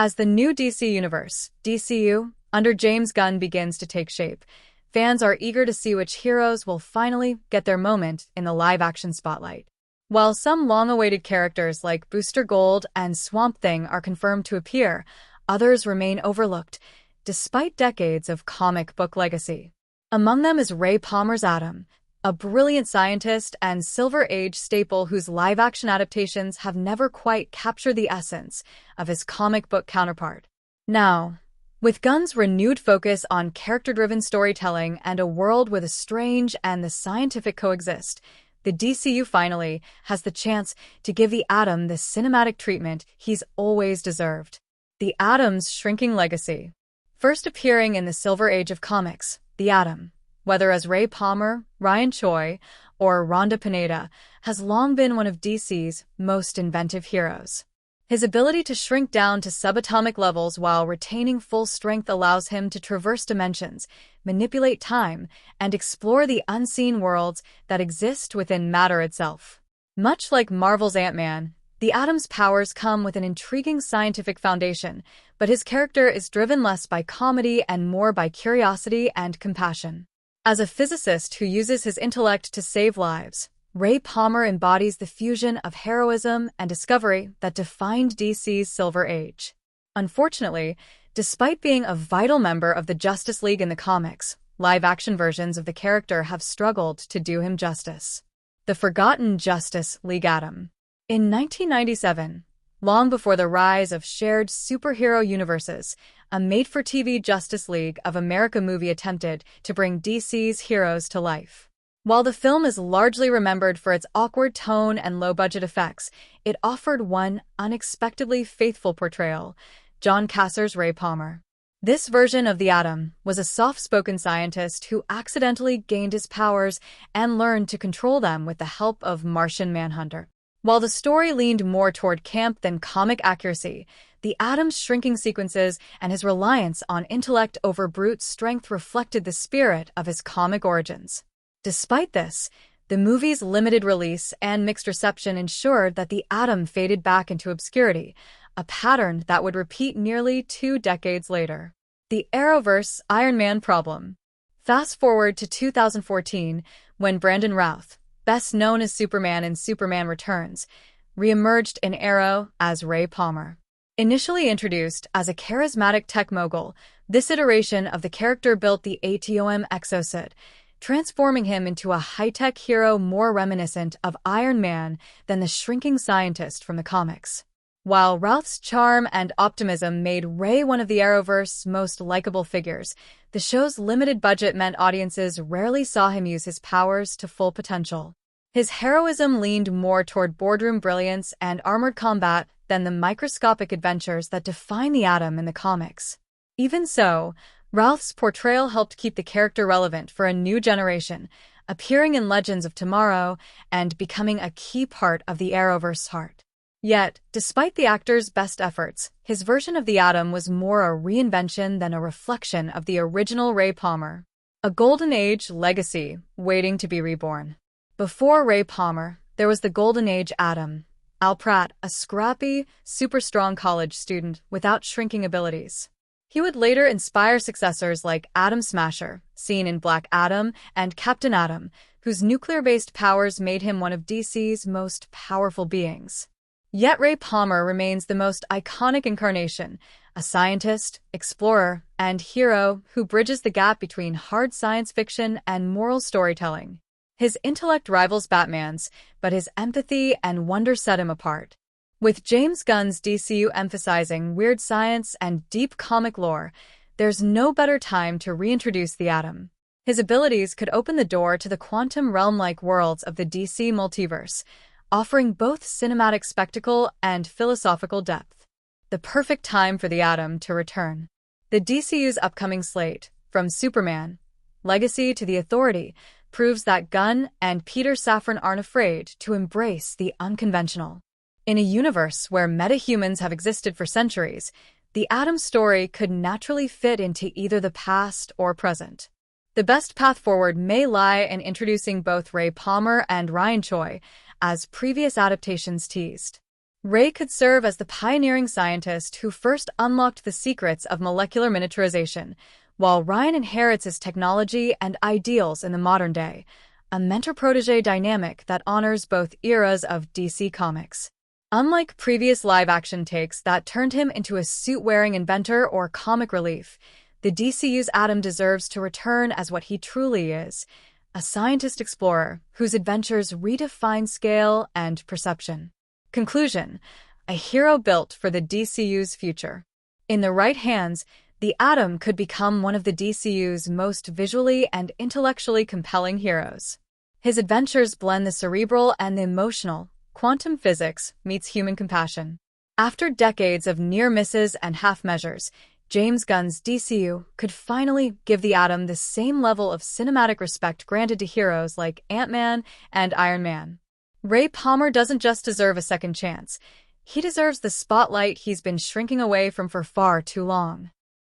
As the new DC Universe, DCU, under James Gunn begins to take shape, fans are eager to see which heroes will finally get their moment in the live-action spotlight. While some long-awaited characters like Booster Gold and Swamp Thing are confirmed to appear, others remain overlooked, despite decades of comic book legacy. Among them is Ray Palmer's Atom, a brilliant scientist and Silver Age staple whose live-action adaptations have never quite captured the essence of his comic book counterpart. Now, with Gunn's renewed focus on character-driven storytelling and a world where the strange and the scientific coexist, the DCU finally has the chance to give the Atom the cinematic treatment he's always deserved. The Atom's shrinking legacy. First appearing in the Silver Age of comics, the Atom, whether as Ray Palmer, Ryan Choi, or Rhonda Pineda, has long been one of DC's most inventive heroes. His ability to shrink down to subatomic levels while retaining full strength allows him to traverse dimensions, manipulate time, and explore the unseen worlds that exist within matter itself. Much like Marvel's Ant-Man, the Atom's powers come with an intriguing scientific foundation, but his character is driven less by comedy and more by curiosity and compassion. As a physicist who uses his intellect to save lives, Ray Palmer embodies the fusion of heroism and discovery that defined DC's Silver Age. Unfortunately, despite being a vital member of the Justice League in the comics, live-action versions of the character have struggled to do him justice. The Forgotten Justice League Atom. In 1997, long before the rise of shared superhero universes, a made-for-TV Justice League of America movie attempted to bring DC's heroes to life. While the film is largely remembered for its awkward tone and low-budget effects, it offered one unexpectedly faithful portrayal, John Cassar's Ray Palmer. This version of the Atom was a soft-spoken scientist who accidentally gained his powers and learned to control them with the help of Martian Manhunter. While the story leaned more toward camp than comic accuracy, the Atom's shrinking sequences and his reliance on intellect over brute strength reflected the spirit of his comic origins. Despite this, the movie's limited release and mixed reception ensured that the Atom faded back into obscurity, a pattern that would repeat nearly 2 decades later. The Arrowverse Iron Man problem. Fast forward to 2014, when Brandon Routh, best known as Superman in Superman Returns, re-emerged in Arrow as Ray Palmer. Initially introduced as a charismatic tech mogul, this iteration of the character built the Atom exosuit, transforming him into a high-tech hero more reminiscent of Iron Man than the shrinking scientist from the comics. While Routh's charm and optimism made Ray one of the Arrowverse's most likable figures, the show's limited budget meant audiences rarely saw him use his powers to full potential. His heroism leaned more toward boardroom brilliance and armored combat than the microscopic adventures that define the Atom in the comics. Even so, Routh's portrayal helped keep the character relevant for a new generation, appearing in Legends of Tomorrow and becoming a key part of the Arrowverse's heart. Yet, despite the actor's best efforts, his version of the Atom was more a reinvention than a reflection of the original Ray Palmer. A Golden Age legacy waiting to be reborn. Before Ray Palmer, there was the Golden Age Atom. Al Pratt, a scrappy, super-strong college student without shrinking abilities. He would later inspire successors like Atom Smasher, seen in Black Adam, and Captain Atom, whose nuclear-based powers made him one of DC's most powerful beings. Yet Ray Palmer remains the most iconic incarnation, a scientist, explorer, and hero who bridges the gap between hard science fiction and moral storytelling. His intellect rivals Batman's, but his empathy and wonder set him apart. With James Gunn's DCU emphasizing weird science and deep comic lore, there's no better time to reintroduce the Atom. His abilities could open the door to the quantum realm-like worlds of the DC multiverse, offering both cinematic spectacle and philosophical depth. The perfect time for the Atom to return. The DCU's upcoming slate, from Superman, Legacy to The Authority, proves that Gunn and Peter Safran aren't afraid to embrace the unconventional. In a universe where metahumans have existed for centuries, the Atom story could naturally fit into either the past or present. The best path forward may lie in introducing both Ray Palmer and Ryan Choi, as previous adaptations teased. Ray could serve as the pioneering scientist who first unlocked the secrets of molecular miniaturization, while Ryan inherits his technology and ideals in the modern day, a mentor-protege dynamic that honors both eras of DC Comics. Unlike previous live-action takes that turned him into a suit-wearing inventor or comic relief, the DCU's Atom deserves to return as what he truly is, a scientist-explorer whose adventures redefine scale and perception. Conclusion: a hero built for the DCU's future. In the right hands, the Atom could become one of the DCU's most visually and intellectually compelling heroes. His adventures blend the cerebral and the emotional. Quantum physics meets human compassion. After decades of near misses and half measures, James Gunn's DCU could finally give the Atom the same level of cinematic respect granted to heroes like Ant-Man and Iron Man. Ray Palmer doesn't just deserve a second chance. He deserves the spotlight he's been shrinking away from for far too long.